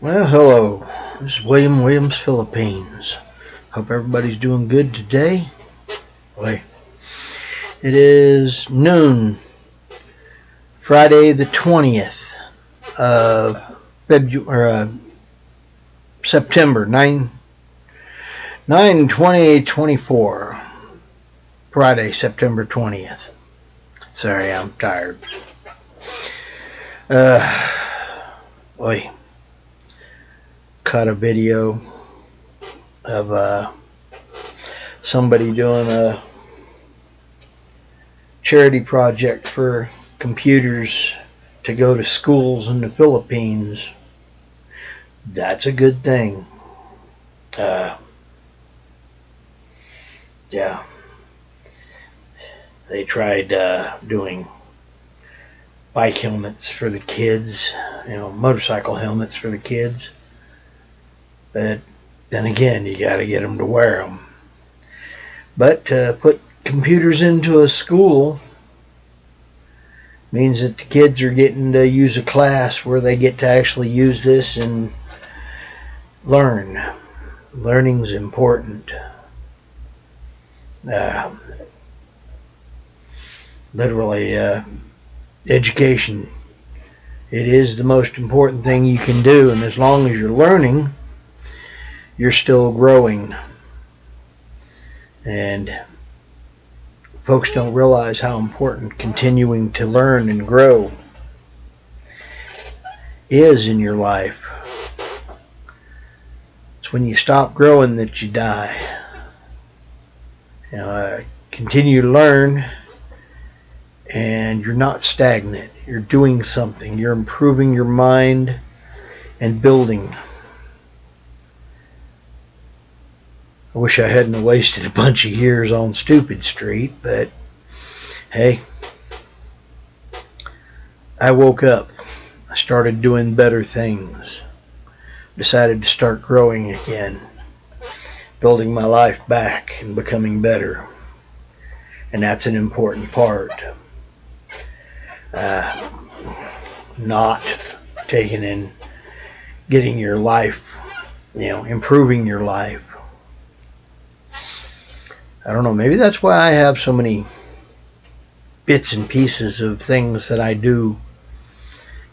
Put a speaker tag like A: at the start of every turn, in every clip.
A: Well, hello. This is William Williams, Philippines. Hope everybody's doing good today. Boy, it is noon, Friday the 20th of September 2024. Friday, September 20th. Sorry, I'm tired. Boy, caught a video of somebody doing a charity project for computers to go to schools in the Philippines. That's a good thing. Yeah. They tried doing bike helmets for the kids, motorcycle helmets for the kids. But then again, you got to get them to wear them. But to put computers into a school means that the kids are getting to use a class where they get to actually use this and learn. Learning's important. Literally, education. It is the most important thing you can do, and as long as you're learning, you're still growing. And folks don't realize how important continuing to learn and grow is in your life. It's when you stop growing that you die. Continue to learn, and you're not stagnant. You're doing something. You're improving your mind and building. I wish I hadn't wasted a bunch of years on Stupid Street, but hey, I woke up. I started doing better things. Decided to start growing again, building my life back and becoming better. And that's an important part. Not taking in getting your life, improving your life. I don't know, maybe that's why I have so many bits and pieces of things that I do.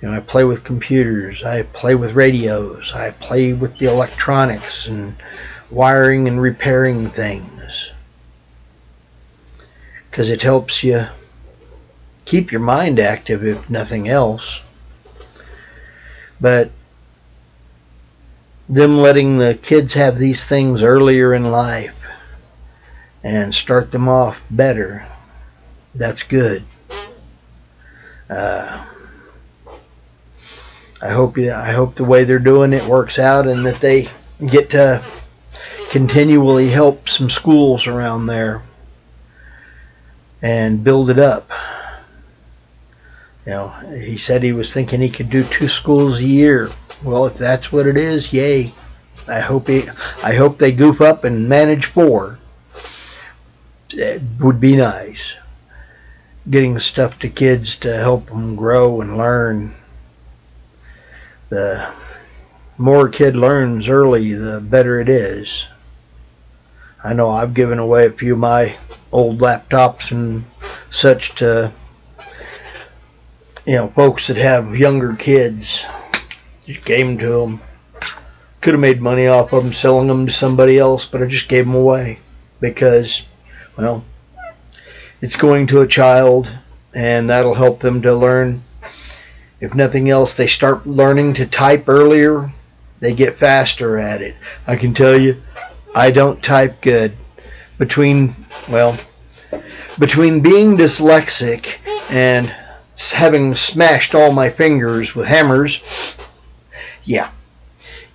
A: I play with computers, I play with radios, I play with the electronics and wiring and repairing things. Because it helps you keep your mind active, if nothing else. But them letting the kids have these things earlier in life and start them off better, that's good. I hope the way they're doing it works out, and that they get to continually help some schools around there and build it up. He said he was thinking he could do 2 schools a year. Well, if that's what it is, yay. I hope they goof up and manage 4. It would be nice. Getting stuff to kids to help them grow and learn. The more a kid learns early, the better it is. I know I've given away a few of my old laptops and such to folks that have younger kids. Just gave them to them. Could have made money off of them selling them to somebody else, but I just gave them away because, well, it's going to a child, and that'll help them to learn. If nothing else, they start learning to type earlier, they get faster at it. I can tell you, I don't type good. Between being dyslexic and having smashed all my fingers with hammers, yeah,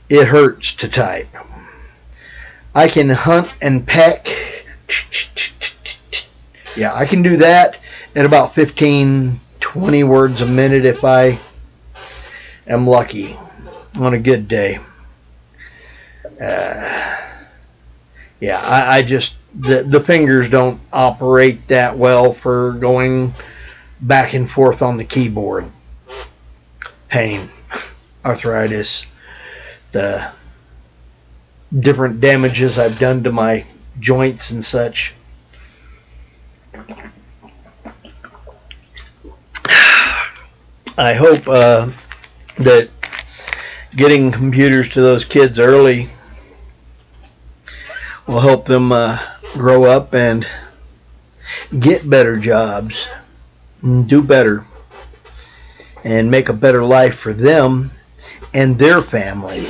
A: it hurts to type. I can hunt and peck. Yeah, I can do that at about 15, 20 words a minute if I am lucky on a good day. I just, the fingers don't operate that well for going back and forth on the keyboard. Pain, arthritis. different damages I've done to my joints and such. I hope that getting computers to those kids early will help them grow up and get better jobs, and do better, and make a better life for them and their family.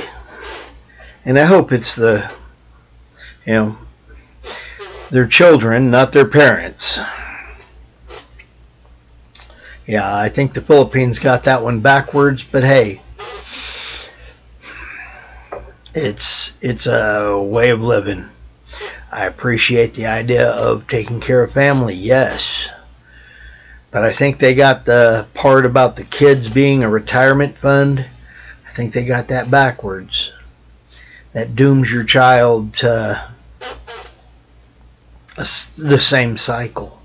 A: And I hope it's their children, not their parents. Yeah, I think the Philippines got that one backwards, but hey, it's a way of living. I appreciate the idea of taking care of family, yes. But I think they got the part about the kids being a retirement fund, I think they got that backwards. That dooms your child to the same cycle.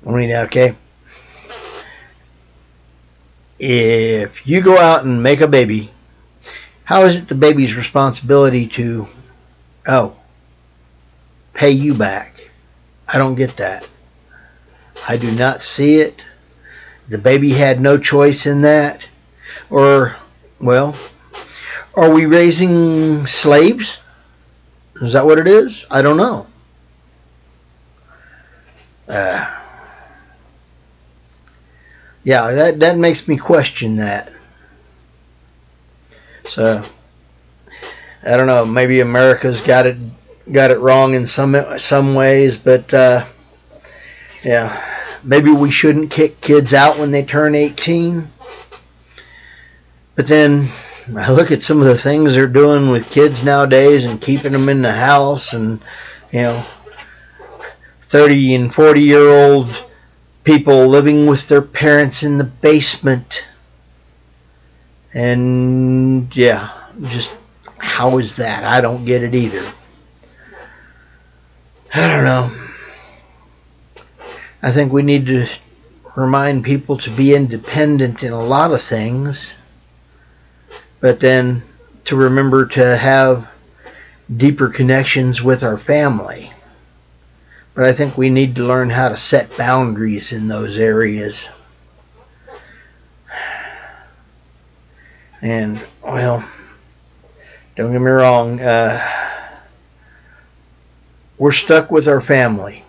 A: I mean, okay, if you go out and make a baby, how is it the baby's responsibility to, pay you back? I don't get that. I do not see it. The baby had no choice in that. Or, well, are we raising slaves? Is that what it is? I don't know. Yeah, that makes me question that. So, I don't know. Maybe America's got it wrong in some ways, but yeah, maybe we shouldn't kick kids out when they turn 18. But then I look at some of the things they're doing with kids nowadays and keeping them in the house, and 30 and 40-year-old people living with their parents in the basement. And yeah, just how is that? I don't get it either. I don't know. I think we need to remind people to be independent in a lot of things, but then to remember to have deeper connections with our family. But I think we need to learn how to set boundaries in those areas. And, well, don't get me wrong, we're stuck with our family.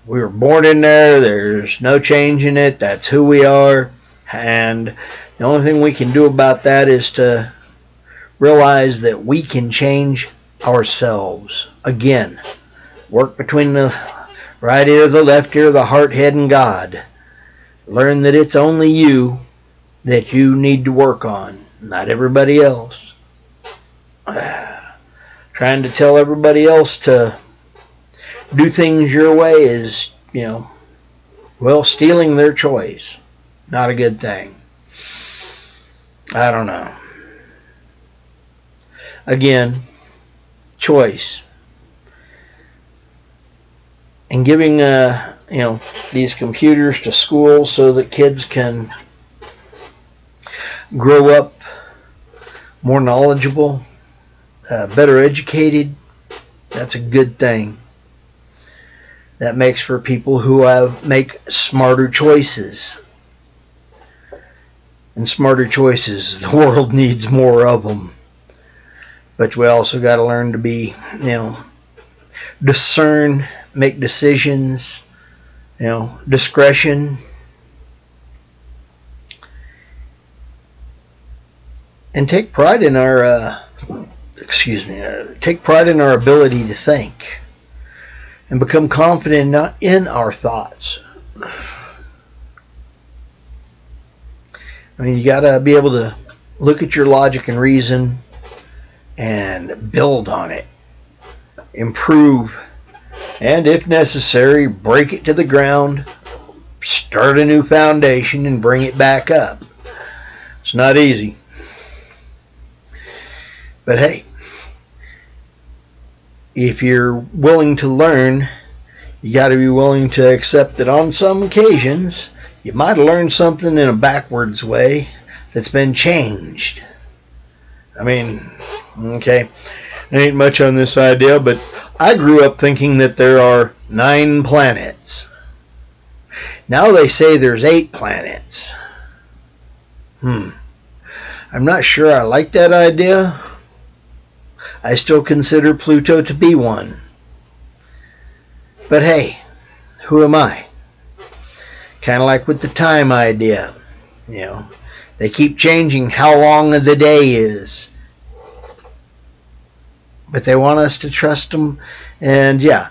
A: We were born in there. There's no changing it. That's who we are. And the only thing we can do about that is to realize that we can change ourselves. Again, work between the right ear, the left ear, the heart, head, and God. Learn that it's only you that you need to work on, not everybody else. Trying to tell everybody else to do things your way is, stealing their choice. Not a good thing. I don't know. Again, choice. And giving, these computers to school so that kids can grow up more knowledgeable, better educated, that's a good thing. That makes for people who make smarter choices. And smarter choices, the world needs more of them. But we also got to learn to be, discern, make decisions, discretion. And take pride in our, take pride in our ability to think. And become confident in our thoughts. I mean, you got to be able to look at your logic and reason and build on it. Improve. And if necessary, break it to the ground. Start a new foundation and bring it back up. It's not easy. But hey, if you're willing to learn, you got to be willing to accept that on some occasions you might have learned something in a backwards way, that's been changed. I mean, okay, there ain't much on this idea, but I grew up thinking that there are 9 planets. Now they say there's 8 planets. I'm not sure I like that idea. I still consider Pluto to be one. But hey, who am I? Kind of like with the time idea. You know, they keep changing how long the day is. But they want us to trust them. And yeah,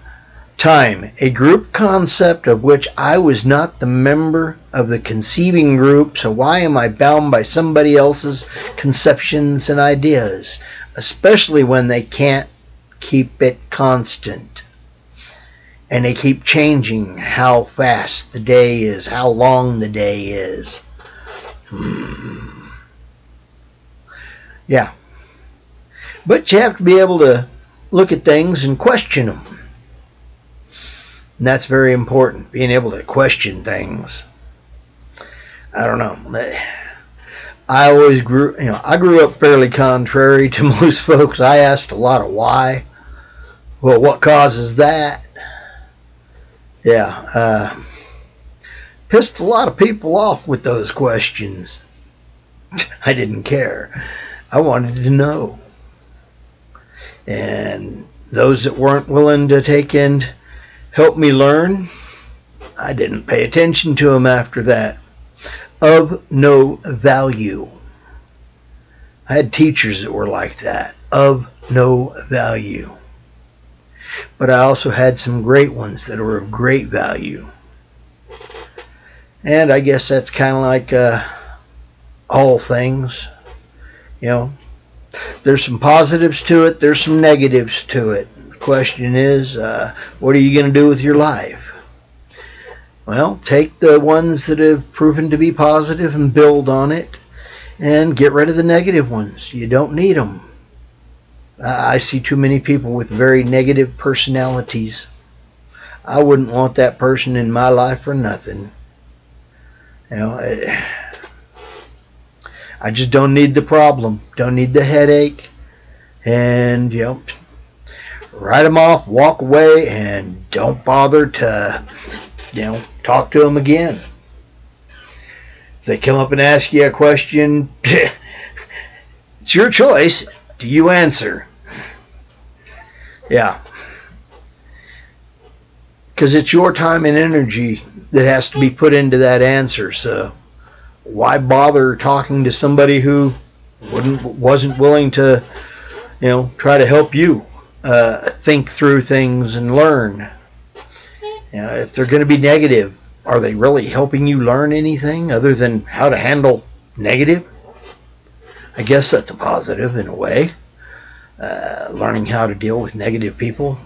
A: time, a group concept of which I was not the member of the conceiving group, so why am I bound by somebody else's conceptions and ideas, especially when they can't keep it constant? And they keep changing how fast the day is, how long the day is. Yeah. But you have to be able to look at things and question them. And that's very important, being able to question things. I don't know. I always grew up fairly contrary to most folks. I asked a lot of why. Well, what causes that? Yeah, pissed a lot of people off with those questions. I didn't care. I wanted to know. And those that weren't willing to take and help me learn, I didn't pay attention to them after that. Of no value. I had teachers that were like that. Of no value. But I also had some great ones that were of great value. And I guess that's kind of like all things. You know, there's some positives to it, there's some negatives to it. The question is, what are you going to do with your life? Well, take the ones that have proven to be positive and build on it, and get rid of the negative ones. You don't need them. I see too many people with very negative personalities. I wouldn't want that person in my life for nothing. You know, I just don't need the problem. Don't need the headache. And, you know, write them off, walk away, and don't bother to, you know, talk to them again. If they come up and ask you a question, it's your choice. Do you answer? Yeah. Because it's your time and energy that has to be put into that answer. So why bother talking to somebody who wasn't willing to, you know, try to help you think through things and learn? You know, if they're going to be negative, are they really helping you learn anything other than how to handle negative? I guess that's a positive in a way. Learning how to deal with negative people.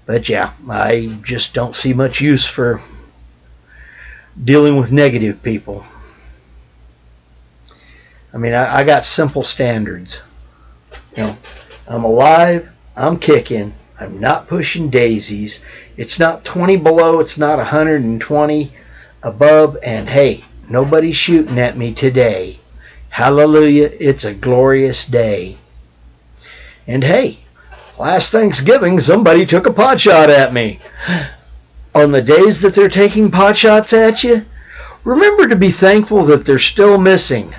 A: But yeah, I just don't see much use for dealing with negative people. I mean, I got simple standards. You know, I'm alive, I'm kicking, I'm not pushing daisies. It's not 20 below, it's not 120 above, and hey, nobody's shooting at me today. Hallelujah, it's a glorious day. And hey, last Thanksgiving, somebody took a pot shot at me. On the days that they're taking pot shots at you, remember to be thankful that they're still missing.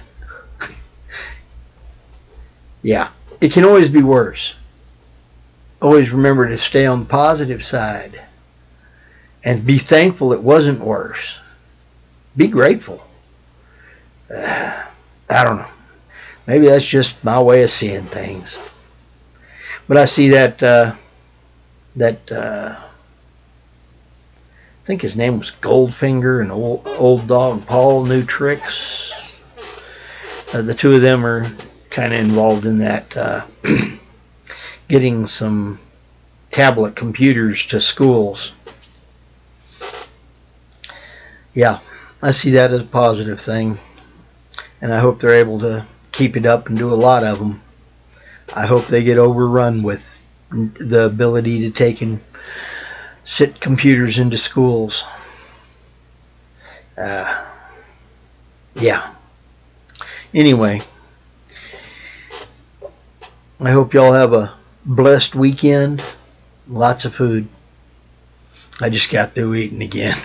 A: Yeah, it can always be worse. Always remember to stay on the positive side. And be thankful it wasn't worse. Be grateful. I don't know. Maybe that's just my way of seeing things. But I see that I think his name was Goldfinger and old dog Paul New Tricks. The two of them are kind of involved in that, getting some tablet computers to schools. Yeah, I see that as a positive thing, and I hope they're able to keep it up and do a lot of them. I hope they get overrun with the ability to take and sit computers into schools. Yeah. Anyway, I hope y'all have a blessed weekend. Lots of food. I just got through eating again.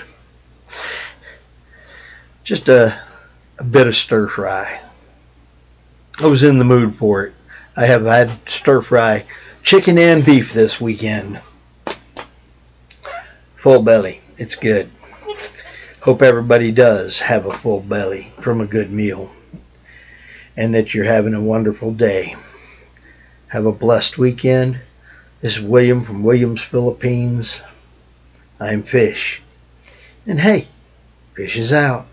A: Just a bit of stir fry. I was in the mood for it. I have had stir fry chicken and beef this weekend. Full belly. It's good. Hope everybody does have a full belly from a good meal. And that you're having a wonderful day. Have a blessed weekend. This is William from Williams, Philippines. I'm Fish. And hey, Fish is out.